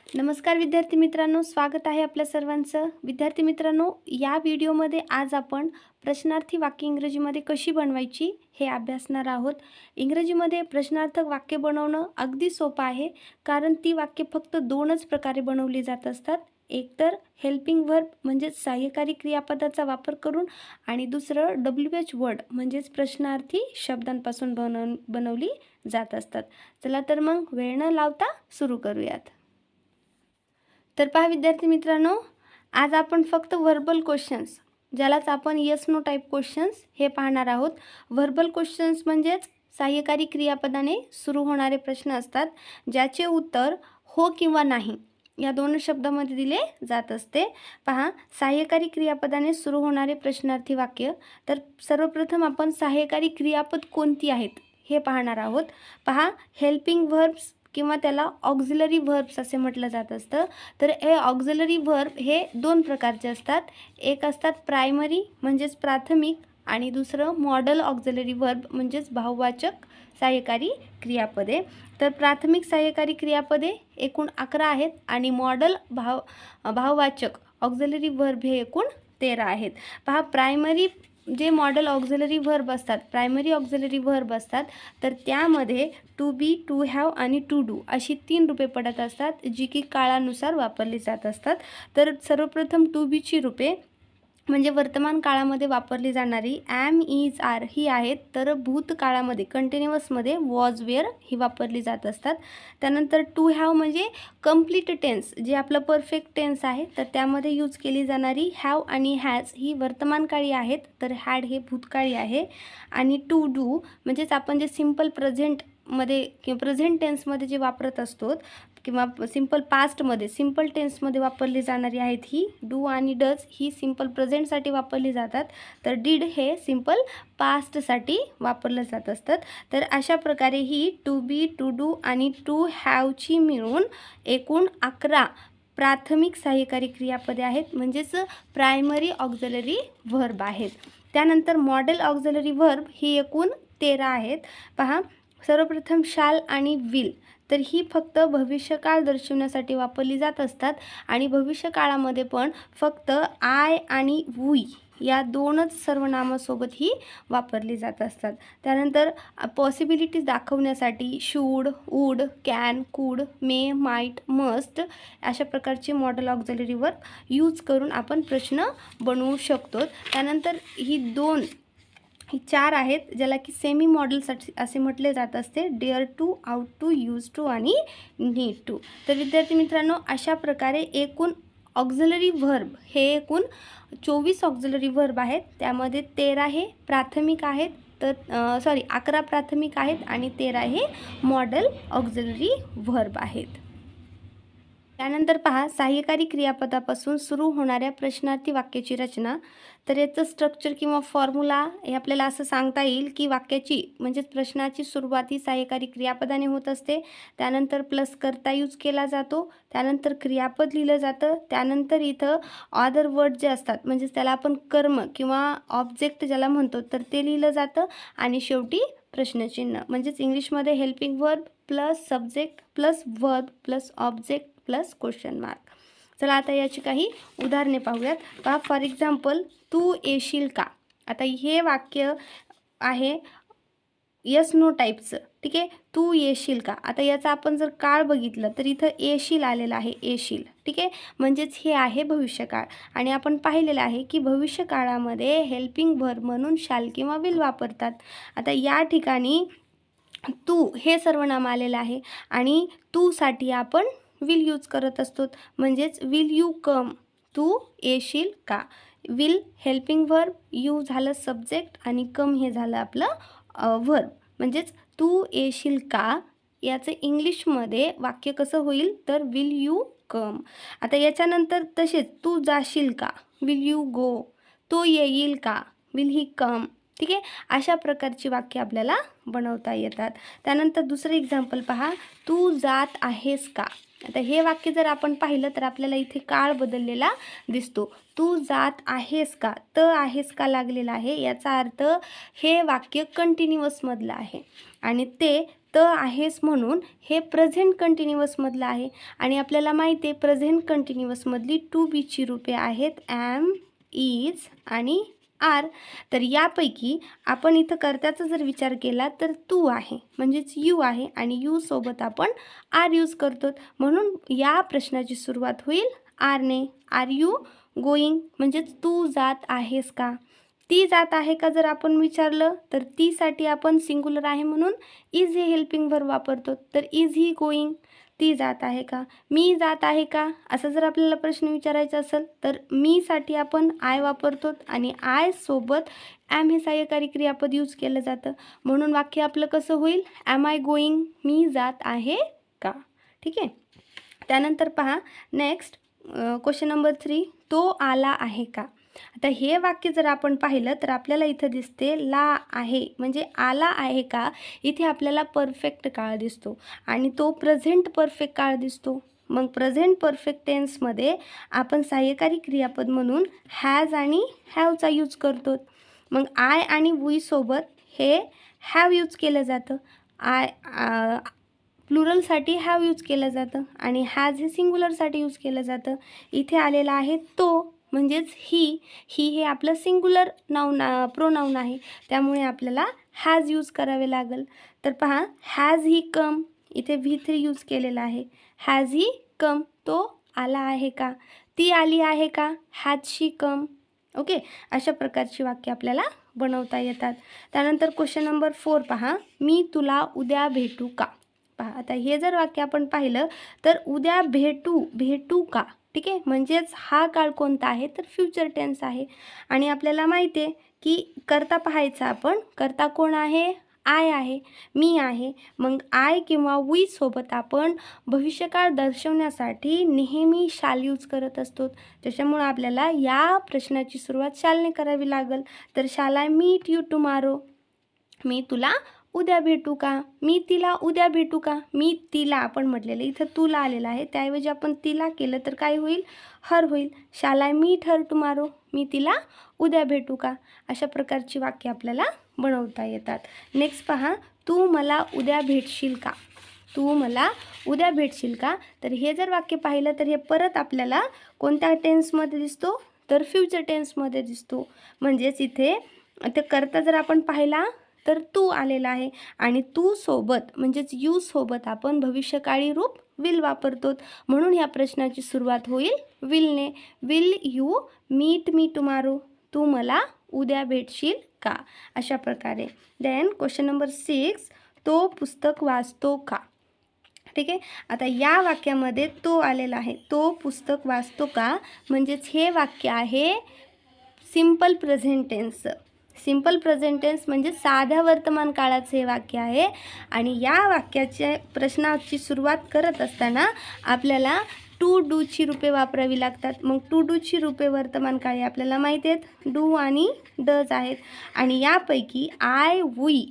नमस्कार विद्यार्थी मित्रांनो, स्वागत आहे आपल्या सर्वांचं. विद्यार्थी मित्रांनो, या व्हिडिओमध्ये आज आपण प्रश्नार्थी वाक्य इंग्रजीमध्ये कशी बनवायची हे अभ्यासणार आहोत. इंग्रजीमध्ये प्रश्नार्थक वाक्य बनवणं अगदी सोपं आहे, कारण ती वाक्य फक्त दोनच प्रकारे बनवली जात असतात. एक तर हेल्पिंग वर्ब म्हणजेच सहाय्यकारी क्रियापदाचा वापर करून, आणि दुसरं WH वर्ड म्हणजेच प्रश्नार्थी शब्दांपासून बनवली जात असतात. चला तर मग वेळ न लावता सुरू करूयात. तर पहा विद्यार्थी मित्रांनो, आज आपण फक्त व्हर्बल क्वेश्चन्स, ज्यालाच आपण येस नो टाईप क्वेश्चन्स हे पाहणार आहोत. व्हर्बल क्वेश्चन्स म्हणजेच सहाय्यकारी क्रियापदाने सुरू होणारे प्रश्न असतात, ज्याचे उत्तर हो किंवा नाही या दोन शब्दामध्ये दिले जात असते. पहा, सहाय्यकारी क्रियापदाने सुरू होणारे प्रश्नार्थी वाक्य. तर सर्वप्रथम आपण सहाय्यकारी क्रियापद कोणती आहेत हे पाहणार आहोत. पहा, हेल्पिंग व्हर्ब्स किंवा त्याला ऑक्झिलरी व्हर्ब्स असे म्हटलं जात असतं. तर हे ऑक्झिलरी व्हर्ब हे दोन प्रकारचे असतात. एक असतात प्रायमरी म्हणजेच प्राथमिक, आणि दुसरं मॉडल ऑक्झिलरी व्हर्ब म्हणजेच भाववाचक सहाय्यकारी क्रियापदे. तर प्राथमिक सहाय्यकारी क्रियापदे एकूण 11 आहेत, आणि मॉडल भाववाचक ऑक्झिलरी व्हर्ब हे एकूण 13 आहेत. पहा, प्रायमरी जे मॉडल ऑक्झिलरी व्हर्ब असतात, प्रायमरी ऑक्झिलरी व्हर्ब असतात, तर त्यामध्ये टू बी, टू हॅव आणि टू डू अशी 3 रूपे पडत असतात, जी की काळानुसार वापरली जात असतात. तर सर्वप्रथम टू बीची रूपे म्हणजे वर्तमान काळामध्ये वापरली जाणारी ॲम, इज, आर ही आहेत. तर भूतकाळामध्ये कंटिन्युअसमध्ये वॉज, वेअर ही वापरली जात असतात. त्यानंतर टू हॅव म्हणजे कंप्लीट टेन्स, जे आपलं परफेक्ट टेन्स आहे, तर त्यामध्ये यूज केली जाणारी हॅव आणि हॅज ही वर्तमान काळी आहेत, तर हॅड हे भूतकाळी आहे. आणि टू डू म्हणजेच आपण जे सिम्पल प्रेझेंटमध्ये किंवा प्रेझेंट टेन्समध्ये जे वापरत असतो किंवा सिम्पल पास्टमध्ये, सिम्पल टेन्समध्ये वापरली जाणारी आहेत ही डू आणि डज ही सिम्पल प्रेझेंटसाठी वापरली जातात. तर डीड हे सिम्पल पास्टसाठी वापरलं जात असतात. तर अशा प्रकारे ही टू बी, टू डू आणि टू हॅवची मिळून एकूण 11 प्राथमिक सहाय्यकारी क्रियापदे आहेत, म्हणजेच प्रायमरी ऑक्झिलरी व्हर्ब आहेत. त्यानंतर मॉडेल ऑक्झिलरी व्हर्ब ही एकूण 13 आहेत. पहा, सर्वप्रथम शाल आणि विल, तर ही फक्त भविष्यकाळ दर्शवण्यासाठी वापरली जात असतात, आणि भविष्यकाळामध्ये पण फक्त आय आणि वुई या दोनच सर्वनामासोबत ही वापरली जात असतात. त्यानंतर पॉसिबिलिटीज दाखवण्यासाठी शूड, वूड, कॅन, कुड, मे, माईट, मस्ट अशा प्रकारचे मॉडेल ऑक्झिलरी वर्ब यूज करून आपण प्रश्न बनवू शकतो. त्यानंतर ही 4 आहेत, ज्याला की सेमी मॉडेलसाठी असे म्हटले जात असते. Dare to, out to, use to आणि नीड टू. तर विद्यार्थी मित्रांनो, अशा प्रकारे एकूण ऑक्झिलरी व्हर्ब हे एकूण 24 ऑक्झिलरी व्हर्ब आहेत. त्यामध्ये 13 हे प्राथमिक आहेत, तर 11 प्राथमिक आहेत आणि 13 हे मॉडेल ऑक्झिलरी व्हर्ब आहेत. त्यानंतर पहा, सहाय्यकारी क्रियापदापासून सुरू होणाऱ्या प्रश्नार्थी वाक्याची रचना. तर याचं स्ट्रक्चर किंवा फॉर्म्युला हे आपल्याला असं सांगता येईल की वाक्याची म्हणजेच प्रश्नाची सुरुवात ही सहाय्यकारी क्रियापदाने होत असते. त्यानंतर प्लस कर्ता यूज केला जातो. त्यानंतर क्रियापद लिहिलं जातं. त्यानंतर इथं अदर वर्ड जे असतात, म्हणजेच त्याला आपण कर्म किंवा ऑब्जेक्ट ज्याला म्हणतो, तर ते लिहिलं जातं. आणि शेवटी प्रश्नचिन्ह, म्हणजेच इंग्लिशमध्ये helping verb plus subject plus verb plus object plus question mark. चला आता याची काही उदाहरणे पाहूयात. पहा, फॉर एक्झाम्पल, तू येशील का. आता हे वाक्य आहे येस नो टाईपचं, ठीक आहे. तू येशील का. आता याचा आपण जर काळ बघितलं तर इथं येशील आलेलं आहे, येशील, ठीक आहे. म्हणजेच हे आहे भविष्यकाळ, आणि आपण पाहिलेलं आहे की भविष्यकाळामध्ये हेल्पिंग वर्ब म्हणून शाल किंवा विल वापरतात. आता या ठिकाणी तू हे सर्वनाम आलेलं आहे, आणि तूसाठी आपण विल यूज करत असतो, म्हणजेच विल यू कम, तू येशील का. विल हेल्पिंग वर्ब, यू झालं सब्जेक्ट, आणि कम हे झालं आपलं वर्ब. म्हणजेच तू येशील का याचं इंग्लिशमध्ये वाक्य कसं होईल, तर विल यू कम. आता याच्यानंतर तसेच तू जाशील का, विल यू गो. तो येईल का, विल ही कम, ठीक आहे. अशा प्रकारची वाक्य आपल्याला बनवता येतात. त्यानंतर दुसरं एक्झाम्पल पहा, तू जात आहेस का. आता हे वाक्य जर आपण पाहिलं तर आपल्याला इथे काळ बदललेला दिसतो. तू जात आहेस का, आहेस का लागलेला आहे. याचा अर्थ हे वाक्य कंटिन्युअसमधलं आहे, आणि ते आहेस म्हणून हे प्रेझेंट कंटिन्युअसमधलं आहे आणि आपल्याला माहिती आहे प्रेझेंट कंटिन्युअसमधली टू बीची रूपे आहेत ॲम, इज आणि आर. तर यापैकी आपण इथं कर्त्याचा जर विचार केला तर तू आहे म्हणजेच यू आहे आणि यू सोबत आपण आर यूज करतो, म्हणून या प्रश्नाची सुरुवात होईल आरने. आर यू गोईंग म्हणजेच तू जात आहेस का. ती जात आहे का जर आपण विचारलं तर तीसाठी आपण सिंग्युलर आहे म्हणून इज हे हेल्पिंग वर्ब वापरतो. तर इज ही गोईंग, ती जात आहे का. मी जात आहे का असा जर आपल्याला प्रश्न विचारायचा असेल तर मीसाठी आपण आय वापरतो आणि आय सोबत ॲम हे सहाय्यकारी क्रियापद यूज केलं जातं, म्हणून वाक्य आपलं कसं होईल, ॲम आय गोईंग, मी जात आहे का. ठीक आहे. त्यानंतर पहा नेक्स्ट क्वेश्चन नंबर 3, तो आला आहे का. आता हे वाक्य जर आपण पाहिलं तर आपल्याला इथं दिसते ला आहे म्हणजे आला आहे का. इथे आपल्याला परफेक्ट काळ दिसतो आणि तो प्रेझेंट परफेक्ट काळ दिसतो. मग प्रेझेंट परफेक्ट टेन्समध्ये आपण सहाय्यकारी क्रियापद म्हणून हॅज आणि हॅवचा यूज करतो. मग आय आणि वी सोबत हे हॅव यूज केलं जातं. प्लुरलसाठी हॅव यूज केलं जातं आणि हॅज हे सिंग्युलरसाठी यूज केलं जातं. इथे आलेला आहे तो म्हणजेच ही हे आपलं सिंग्युलर नाऊन प्रोनाऊन आहे, त्यामुळे आपल्याला हॅज यूज करावे लागेल. तर पहा हॅज ही कम, इथे V3 यूज केलेला आहे. हॅज ही कम, तो आला आहे का. ती आली आहे का, हॅज शी कम. ओके, अशा प्रकारची वाक्य आपल्याला बनवता येतात. त्यानंतर क्वेश्चन नंबर 4 पहा, मी तुला उद्या भेटू का. पहा आता हे जर वाक्य आपण पाहिलं तर उद्या भेटू का. ठीक आहे, म्हणजेच हा काळ कोणता आहे तर फ्युचर टेन्स आहे आणि आपल्याला माहिती आहे की कर्ता पाहायचा आपण, कर्ता कोण आहे, आय आहे, मी आहे. मग आय किंवा वी सोबत आपण भविष्यकाळ दर्शवण्यासाठी नेहमी शाल यूज करत असतो, त्याच्यामुळं आपल्याला या प्रश्नाची सुरुवात शालने करावी लागेल. तर शाल आय मीट यू टुमारो, मी तुला उद्या भेटू का. मी तिला उद्या भेटू का. मी तिला आपण म्हटलेलं इथं तुला आलेलं आहे, त्याऐवजी आपण तिला केलं तर काय होईल, हर होईल. शाल आय मीट हर टुमारो, मी तिला उद्या भेटू का. अशा प्रकारची वाक्य आपल्याला बनवता येतात. नेक्स्ट पहा, तू मला उद्या भेटशील का. तू मला उद्या भेटशील का. तर हे जर वाक्य पाहिलं तर हे परत आपल्याला कोणत्या टेन्समध्ये दिसतो तर फ्युचर टेन्समध्ये दिसतो. म्हणजेच इथे ते कर्ता जर आपण पाहिला तर तू आलेला आहे आणि तू सोबत म्हणजेच यू सोबत आपण भविष्यकाळी रूप विल वापरतो, म्हणून ह्या प्रश्नाची सुरुवात होईल विलने. Will you meet me tomorrow, तू मला उद्या भेटशील का. अशा प्रकारे. देन क्वेश्चन नंबर 6, तो पुस्तक वाचतो का. ठीक आहे, आता या वाक्यामध्ये तो आलेला आहे, तो पुस्तक वाचतो का म्हणजेच हे वाक्य आहे सिंपल प्रेझेंट टेन्सचं. सिंपल प्रेझेंट टेन्स म्हणजे साध्या वर्तमान काळाचे हे वाक्य आहे आणि या वाक्याच्या प्रश्नाची सुरुवात करत असताना आपल्याला टू डूची रूपे वापरावी लागतात. मग टू डूची रूपे वर्तमान काळी आपल्याला माहिती आहेत डू आणि डज आहेत आणि यापैकी आय, वी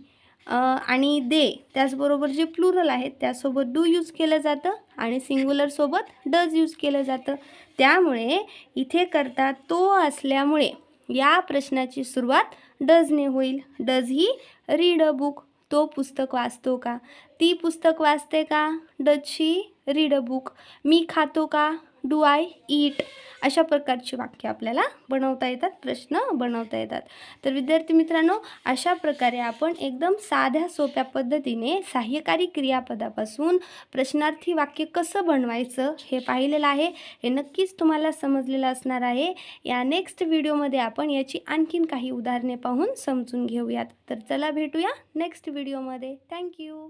आणि दे त्याचबरोबर जे प्लुरल आहेत त्यासोबत डू यूज केलं जातं आणि सिंग्युलरसोबत डज यूज केलं जातं. त्यामुळे इथे करता तो असल्यामुळे या प्रश्नाची सुरुवात डजने होईल. Does he read a book, तो पुस्तक वाचतो का. ती पुस्तक वाचते का, does she read a book. मी खातो का, डू आय ईट. अशा प्रकारची वाक्य आपल्याला बनवता येतात, प्रश्न बनवता येतात. तर विद्यार्थी मित्रांनो, अशा प्रकारे आपण एकदम साध्या सोप्या पद्धतीने सहाय्यकारी क्रियापदापासून प्रश्नार्थी वाक्य कसं बनवायचं हे पाहिलेलं आहे. हे नक्कीच तुम्हाला समजलेलं असणार आहे. या नेक्स्ट व्हिडिओमध्ये आपण याची आणखीन काही उदाहरणे पाहून समजून घेऊयात. तर चला भेटूया नेक्स्ट व्हिडिओमध्ये. थँक्यू.